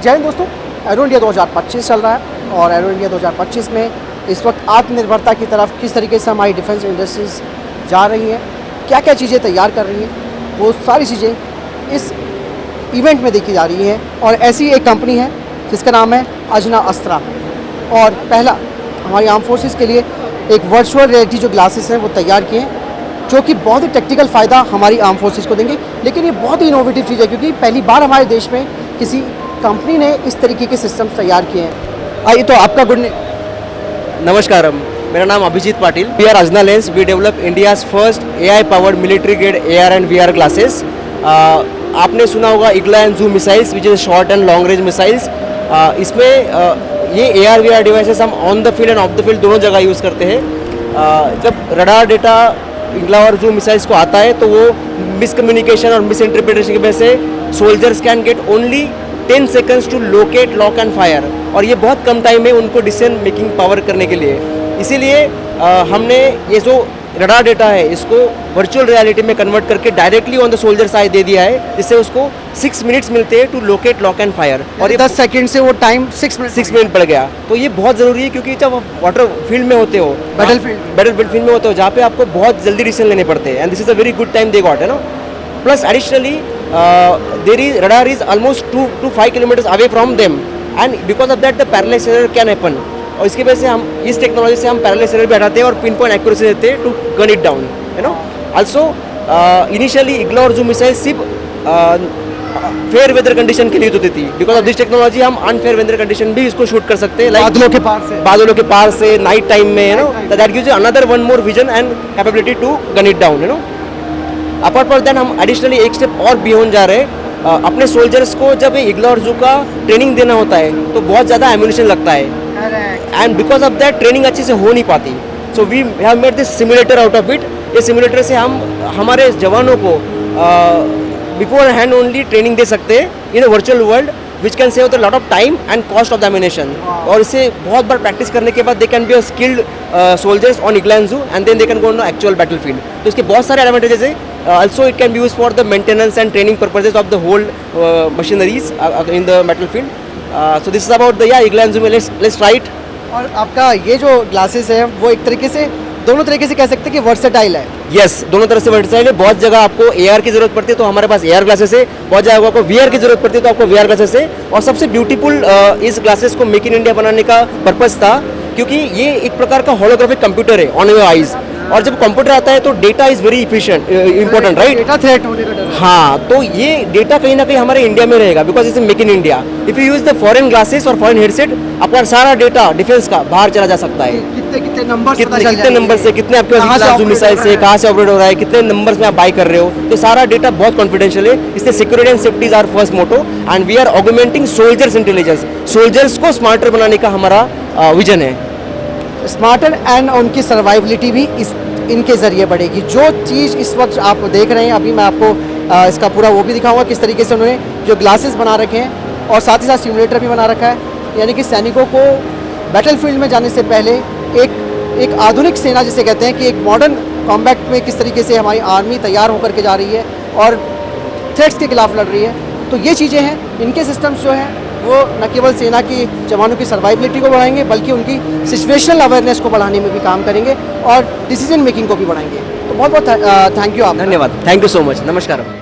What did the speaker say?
जय हिंद दोस्तों, arrow India 2025 चल रहा है और एरो इंडिया 2025 में इस वक्त आत्मनिर्भरता की तरफ किस तरीके से हमारी डिफेंस इंडस्ट्रीज़ जा रही हैं, क्या क्या चीज़ें तैयार कर रही हैं, वो सारी चीज़ें इस इवेंट में देखी जा रही हैं। और ऐसी एक कंपनी है जिसका नाम है अजना अस्त्रा, और पहला हमारी आर्म फोर्सेस के लिए एक वर्चुअल रियलिटी जो ग्लासेस हैं वो तैयार किए हैं, जो कि बहुत ही टेक्निकल फ़ायदा हमारी आर्म फोर्सेस को देंगे। लेकिन ये बहुत ही इनोवेटिव चीज़ है क्योंकि पहली बार हमारे देश में किसी कंपनी ने इस तरीके के सिस्टम्स तैयार किए हैं। आइए तो आपका नमस्कार, मेरा नाम Abhijeet Patil. We are Ajna lens. We develop India's first AI powered military grade AR and VR glasses. आपने सुना होगा Igla and Zu missiles which is short and long range missiles. इसमें ये AR VR डिवाइसेस हम on the field and off the field दोनों जगह use करते हैं। जब रडार डेटा इग्ला और जू मिसाइल्स को आता है तो वो मिसकम्युनिकेशन और मिस इंटरप्रिटेशन की वजह से soldiers can get only 10 seconds to locate, lock and fire, और ये बहुत कम टाइम है उनको डिसीजन मेकिंग पावर करने के लिए। इसीलिए हमने ये जो रडार डेटा है इसको वर्चुअल रियलिटी में कन्वर्ट करके directly on the soldier side दे दिया है, जिससे उसको 6 minutes मिलते हैं to locate, lock and fire, और ये 10 सेकंड से वो टाइम 6 मिनट पड़ गया। तो ये बहुत ज़रूरी है क्योंकि जब आप वाटर फील्ड में होते हो, बैटल फील्ड में होते हो, जहाँ पे आपको बहुत जल्दी डिसीजन लेने पड़ते हैं, and this is a very good time they got, है ना। Plus additionally radar is almost 2 to 5 kilometers away from them, and because of that the parallax error can happen। और इसकी वजह से हम इस टेक्नोलॉजी से हम पैरेलल एरर भी हटाते हैं और पिन पॉइंट एक्यूरेसी देते हैं to gun it down, you know. Also initially Igla और जू मिसाइल सिर्फ फेयर वेदर कंडीशन के लिए होती थी। बिकॉज ऑफ दिस टेक्नोलॉजी हम अनफेयर वेदर कंडीशन भी इसको शूट कर सकते हैं, बादलों के पार से नाइट टाइम में, you know. That gives you another one more vision and capability to gun it down, you know. Apart from that हम एडिशनली एक स्टेप और बियॉन्ड जा रहे हैं। अपने सोल्जर्स को जब इग्ला और जू का ट्रेनिंग देना होता है तो बहुत ज़्यादा एम्यूनिशन लगता है, and because of that training अच्छे से हो नहीं पाती। So we have made this simulator out of it. ये सिमुलेटर से हम हमारे जवानों को बिफोर हैंड ओनली ट्रेनिंग दे सकते हैं in a virtual world, which can save the lot of time and cost of the ammunition. और इसे बहुत बार प्रैक्टिस करने के बाद they can be a skilled soldiers on Igla and जू, and then they can go on actual battle field. तो इसके बहुत सारे एडवांटेजेस है। Also it can be used for the maintenance and training purposes of the whole machineries in the battlefield. So this is about the Igla and Zoom. Let's try it. और आपका ये जो glasses है वो एक तरीके से दोनों तरीके से कह सकते हैं कि वर्सेटाइल है। Yes, दोनों तरह से वर्सेटाइल है। बहुत जगह आपको AR की जरूरत पड़ती है तो हमारे पास AR ग्लासेस है, बहुत जगह आपको VR की जरूरत पड़ती है तो आपको VR ग्लासेस है। और सबसे ब्यूटीफुल इस ग्लासेस को मेक इन इंडिया बनाने का पर्पज था क्योंकि ये एक प्रकार का होलोग्राफिक कंप्यूटर है ऑन योर आइज, और जब कंप्यूटर आता है तो data is very efficient, important, right. Data threat होने का डर। हाँ, तो ये डेटा कहीं ना कहीं हमारे इंडिया में रहेगा because it's make in India. If you use the foreign glasses और फॉरेन हेडसेट, आपका सारा डेटा डिफेंस का बाहर चला जा सकता है। कितने नंबर से कितने आपके पास मिसाइल से कहाँ से ऑपरेट हो रहा है, कितने नंबर्स में आप बाय कर रहे हो, तो सारा डेटा बहुत कॉन्फिडेंशियल है। इससे security and safety is our first motto, and we are augmenting soldiers intelligence. Soldiers को स्मार्टर बनाने का हमारा विजन है। स्मार्टर एंड उनकी सर्वाइवलिटी भी इनके ज़रिए बढ़ेगी। जो चीज़ इस वक्त आप देख रहे हैं, अभी मैं आपको इसका पूरा वो भी दिखाऊंगा किस तरीके से उन्होंने जो ग्लासेस बना रखे हैं और साथ ही साथ सिमुलेटर भी बना रखा है। यानी कि सैनिकों को बैटलफील्ड में जाने से पहले एक आधुनिक सेना जिसे कहते हैं कि एक मॉडर्न कॉम्बैट में किस तरीके से हमारी आर्मी तैयार होकर के जा रही है और थ्रेट्स के खिलाफ लड़ रही है। तो ये चीज़ें हैं, इनके सिस्टम्स जो हैं वो न केवल सेना की जवानों की सर्वाइवलिटी को बढ़ाएंगे बल्कि उनकी सिचुएशनल अवेयरनेस को बढ़ाने में भी काम करेंगे और डिसीजन मेकिंग को भी बढ़ाएंगे। तो बहुत बहुत थैंक यू आप। धन्यवाद, थैंक यू सो मच, नमस्कार।